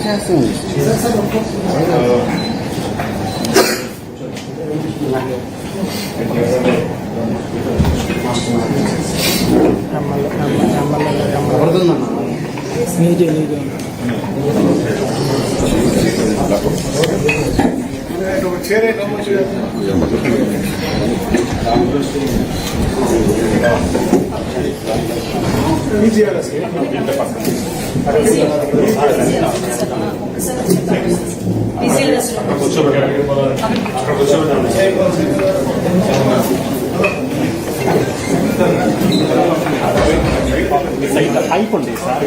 చేస్తుంది. అయిపోండి సార్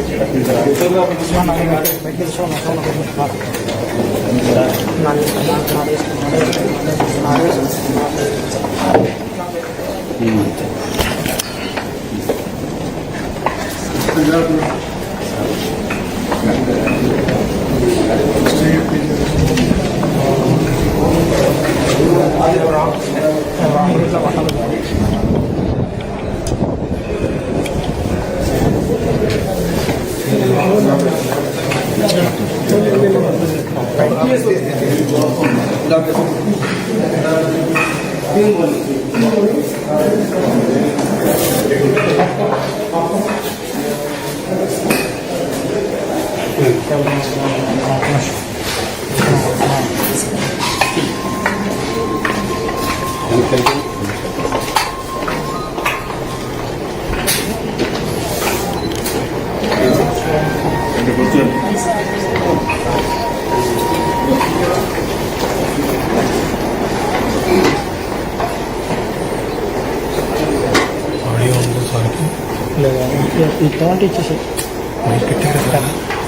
ఇటువంటి ఇచ్చేసి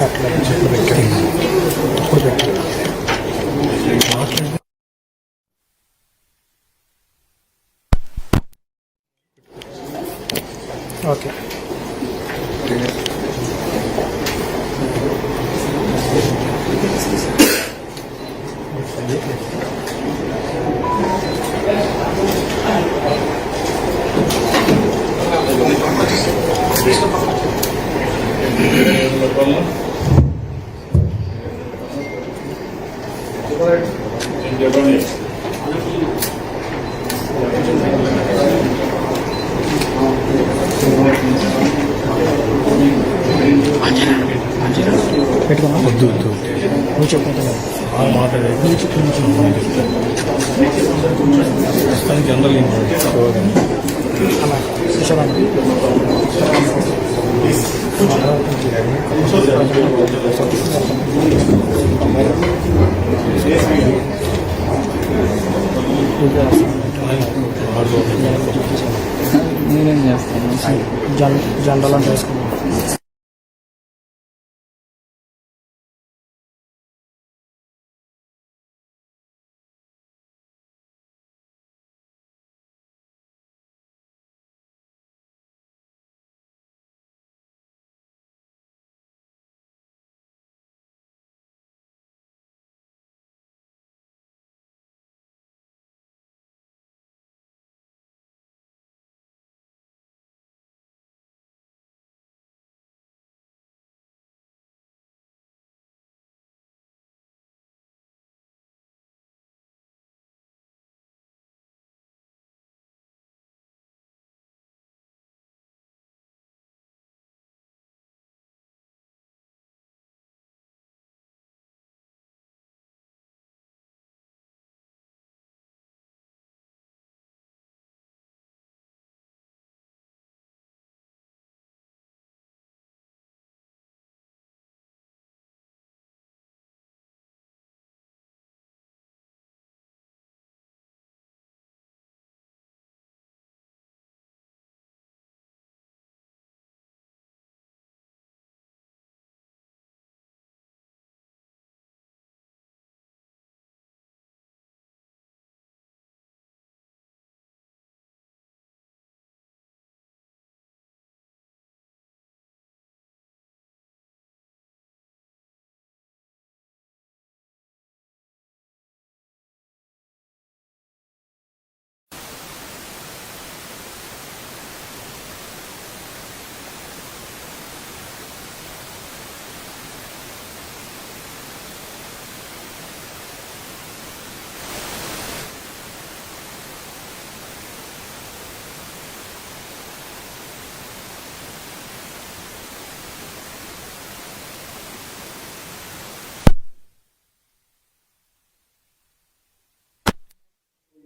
అట్లా చెట్లు పెట్టండి ఇప్పుడు పెట్టండి. ఓకే పెట్టుకున్నా వద్దు వద్దు నువ్వు చెప్పుకుంటున్నావు మాట్లాడే ప్రస్తుతానికి అందరూ అలా విషయాలు నేనేం చేస్తాను జనరల్ అని వేసుకున్నాను.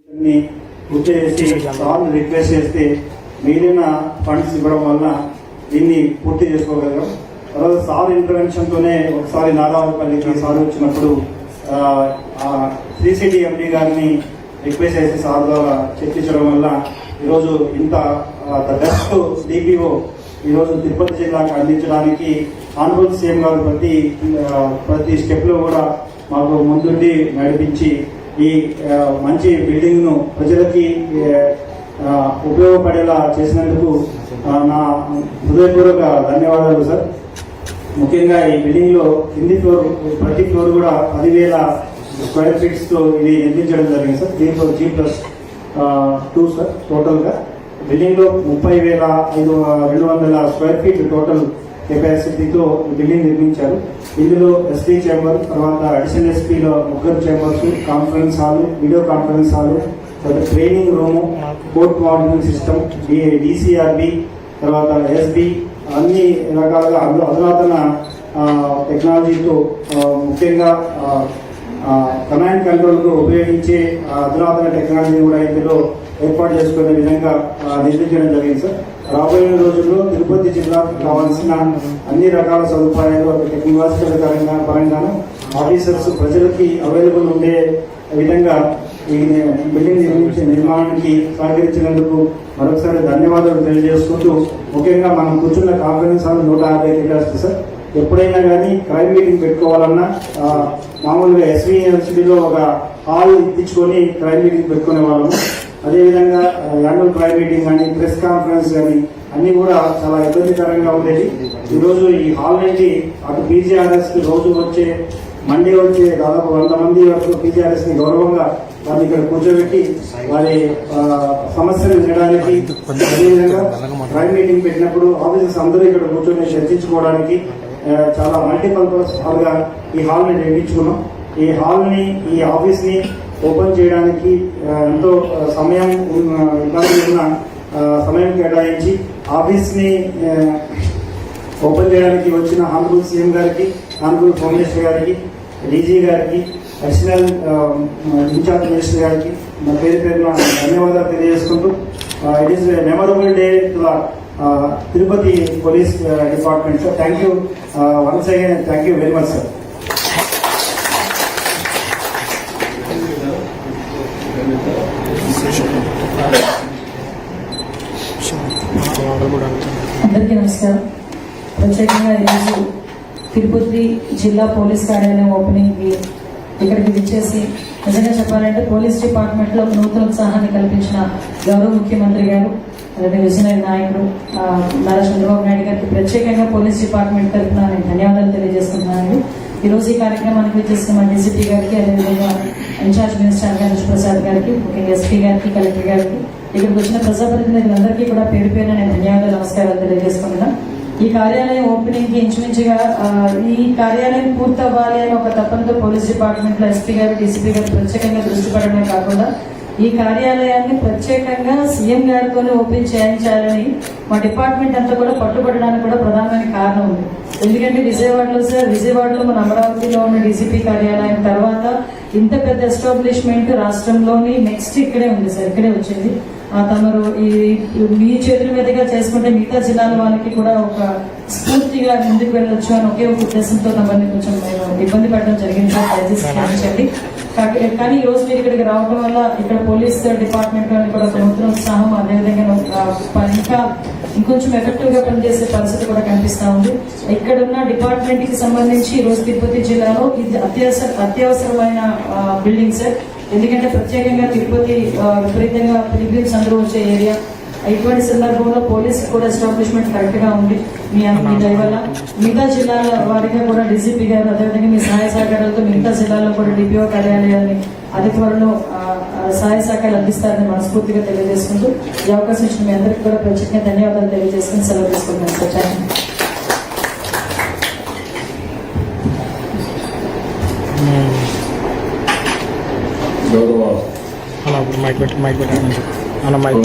ని పూర్తి చేసి సార్ని రిక్వెస్ట్ చేస్తే మిగిలిన ఫండ్స్ ఇవ్వడం వల్ల దీన్ని పూర్తి చేసుకోగలిగాం. తర్వాత సార్ ఇంటర్వెన్షన్ తోనే ఒకసారి నారాయణపల్లికి సార్ వచ్చినప్పుడు సిసిడి ఎండి గారిని రిక్వెస్ట్ చేసి సార్ ద్వారా చర్చించడం వల్ల ఈరోజు ఇంత ద బెస్ట్ డిపిఓ ఈరోజు తిరుపతి జిల్లాకు అందించడానికి ఆనరబుల్ సీఎం గారు ప్రతి స్టెప్ లో కూడా మాకు ముందుండి నడిపించి ఈ మంచి బిల్డింగ్ ను ప్రజలకి ఉపయోగపడేలా చేసినందుకు నా హృదయపూర్వక ధన్యవాదాలు సార్. ముఖ్యంగా ఈ బిల్డింగ్ లో కింది ఫ్లోర్ ప్రతి ఫ్లోర్ కూడా 10,000 స్క్వేర్ ఫీట్స్ తో ఇది నిర్మించడం జరిగింది సార్. దీంట్లో G+2 సార్. టోటల్ గా బిల్డింగ్ లో 30,200 స్క్వేర్ ఫీట్ టోటల్ కెపాసిటీతో బిల్డింగ్ నిర్మించారు. ఇందులో ఎస్పీ చేంబర్, తర్వాత అడిషనల్ ఎస్పీలో 3 chambers, conference hall, video conference hall, తర్వాత training room, court monitoring system, DCRB, తర్వాత ఎస్బి, అన్ని రకాలుగా అధునాతన టెక్నాలజీతో ముఖ్యంగా కమాండ్ కంట్రోల్ కు ఉపయోగించే అధునాతన టెక్నాలజీ కూడా ఇందులో ఏర్పాటు చేసుకునే విధంగా నిర్మించడం జరిగింది సార్. రాబోయే రోజుల్లో తిరుపతి జిల్లాకు కావాల్సిన అన్ని రకాల సదుపాయాలు టెక్నాలజికల్ పరంగాను ఆఫీసర్స్ ప్రజలకి అవైలబుల్ ఉండే విధంగా ఈ బిల్డింగ్ నిర్మాణానికి సహకరించినందుకు మరొకసారి ధన్యవాదాలు తెలియజేసుకుంటూ, ముఖ్యంగా మనం కూర్చున్న కాన్ఫరెన్స్ హాల్ 150 కెపాసిటీ సార్. ఎప్పుడైనా కానీ క్రైమ్ మీటింగ్ పెట్టుకోవాలన్నా మామూలుగా ఎస్వి యూనివర్సిటీలో ఒక హాల్ ఇప్పించుకొని క్రైమ్ మీటింగ్ పెట్టుకునే వాళ్ళము. అదేవిధంగా యాన్యువల్ క్రైమ్ మీటింగ్ కానీ, ప్రెస్ కాన్ఫరెన్స్ కానీ అన్ని కూడా చాలా ఇబ్బందికరంగా ఉండేది. ఈరోజు ఈ హాల్ నుంచి అటు పీజీఆర్ఎస్ కి రోజు వచ్చే మండే వచ్చే దాదాపు 100 మంది వరకు పీజీఆర్ఎస్ ని గౌరవంగా వారిని ఇక్కడ కూర్చోబెట్టి వారి సమస్యలు వినడానికి, అదేవిధంగా క్రైమ్ మీటింగ్ పెట్టినప్పుడు ఆఫీసర్స్ అందరూ ఇక్కడ కూర్చొని చర్చించుకోవడానికి చాలా మల్టీపర్పస్ హాల్ గా ఈ హాల్ ని నిర్మించుకున్నాం. ఈ హాల్ ని, ఈ ఆఫీస్ ని ఓపెన్ చేయడానికి ఎంతో సమయం ఇబ్బంది ఉన్న సమయం కేటాయించి ఆఫీస్ ని ఓపెన్ చేయడానికి వచ్చిన ఆనరబుల్ సీఎం గారికి, ఆనరబుల్ హోమ్ మినిస్టర్ గారికి, డీజీ గారికి, అడిషనల్ ఇన్ఛార్జ్ మినిస్టర్ గారికి నా పేరున ధన్యవాదాలు తెలియజేసుకుంటూ, it is memorable day to Tirupati police department sir. Thank you once again, thank you very much sir. అందరికీ నమస్కారం. ప్రత్యేకంగా ఈరోజు తిరుపతి జిల్లా పోలీస్ కార్యాలయం ఓపెనింగ్ కి ఇక్కడికి విచ్చేసి నిజంగా చెప్పాలంటే పోలీస్ డిపార్ట్మెంట్ లో నూతన ఉత్సాహాన్ని కల్పించిన గౌరవ ముఖ్యమంత్రి గారు, అలాగే విజయనగర నాయకుడు నారా చంద్రబాబు నాయుడు గారికి ప్రత్యేకంగా పోలీస్ డిపార్ట్మెంట్ తరఫున నేను ధన్యవాదాలు తెలియజేస్తున్నాను. ఈ రోజు ఈ కార్యక్రమానికి విచ్చేసిన మన డీసీపీ గారికి, అదేవిధంగా ఇన్ఛార్జ్ మినిస్టర్ అంగారెడ్డి ప్రసాద్ గారికి, ముఖ్యంగా ఎస్పీ గారికి, కలెక్టర్ గారికి, ఇక్కడికి వచ్చిన ప్రజాప్రతినిధులందరికీ కూడా పేరు పేరున నేను ధన్యవాదాలు, నమస్కారాలు తెలియజేసుకుంటున్నాను. ఈ కార్యాలయం ఓపెనింగ్ కి ఇంచుమించుగా ఈ కార్యాలయం పూర్తవ్వాలి అని ఒక తప్పంతో పోలీస్ డిపార్ట్మెంట్ లో ఎస్పీ గారు, డీసీపీ గారు ప్రత్యేకంగా దృష్టి పడడమే కాకుండా ఈ కార్యాలయాన్ని ప్రత్యేకంగా సీఎం గారితోనే ఓపెన్ చేయించాలని మా డిపార్ట్మెంట్ అంతా కూడా పట్టుబడడానికి కూడా ప్రధానమైన కారణం ఉంది. ఎందుకంటే విజయవాడలో మన అమరావతిలో ఉన్న డీసీపీ కార్యాలయం తర్వాత ఇంత పెద్ద ఎస్టాబ్లిష్మెంట్ రాష్ట్రంలోని నెక్స్ట్ ఇక్కడే ఉంది సార్, ఇక్కడే వచ్చింది. తమరు మీ చేతుల మీదుగా చేసుకుంటే మిగతా జిల్లాల వాళ్ళకి కూడా ఒక స్ఫూర్తిగా ముందుకు వెళ్ళొచ్చు అని ఒకే ఒక ఉద్దేశంతో తమని కొంచెం ఇబ్బంది పడడం జరిగింది సార్. దయచేసి క్షమించండి. కానీ ఈ రోజు మీరు ఇక్కడికి రావడం వల్ల ఇక్కడ పోలీస్ డిపార్ట్మెంట్ లోని కూడా నూతన ఉత్సాహం, అదేవిధంగా ఇంకా ఇంకొంచెం ఎఫెక్టివ్ గా పనిచేసే పరిస్థితి కూడా కనిపిస్తా ఉంది. ఇక్కడ ఉన్న డిపార్ట్మెంట్ కి సంబంధించి ఈ రోజు తిరుపతి జిల్లాలో ఇది అత్యవసరమైన బిల్డింగ్ సార్. ఎందుకంటే ప్రత్యేకంగా తిరుపతి విపరీతంగా పిలిగ్రిమ్స్ అందరూ వచ్చే ఏరియా. ఇటువంటి సందర్భంలో పోలీస్ కూడా ఎస్టాబ్లిష్మెంట్ కరెక్ట్ గా ఉంది. మీ దయ వల్ల మిగతా జిల్లాల వారిగా కూడా డీజీపీ గారు, అదేవిధంగా మీ సహాయ సహకారాలతో మిగతా జిల్లాల్లో కూడా డిపిఓ కార్యాలయాన్ని అతి త్వరలో సహాయ సహకారాలు అందిస్తారని మనస్ఫూర్తిగా తెలియజేసుకుంటూ ఈ అవకాశం ఇచ్చిన మీ అందరికీ కూడా ప్రత్యేకంగా ధన్యవాదాలు తెలియజేసుకుని సెలవు తీసుకుంటున్నాను సార్. అలా మైక్ పెట్టాను అలా మైక్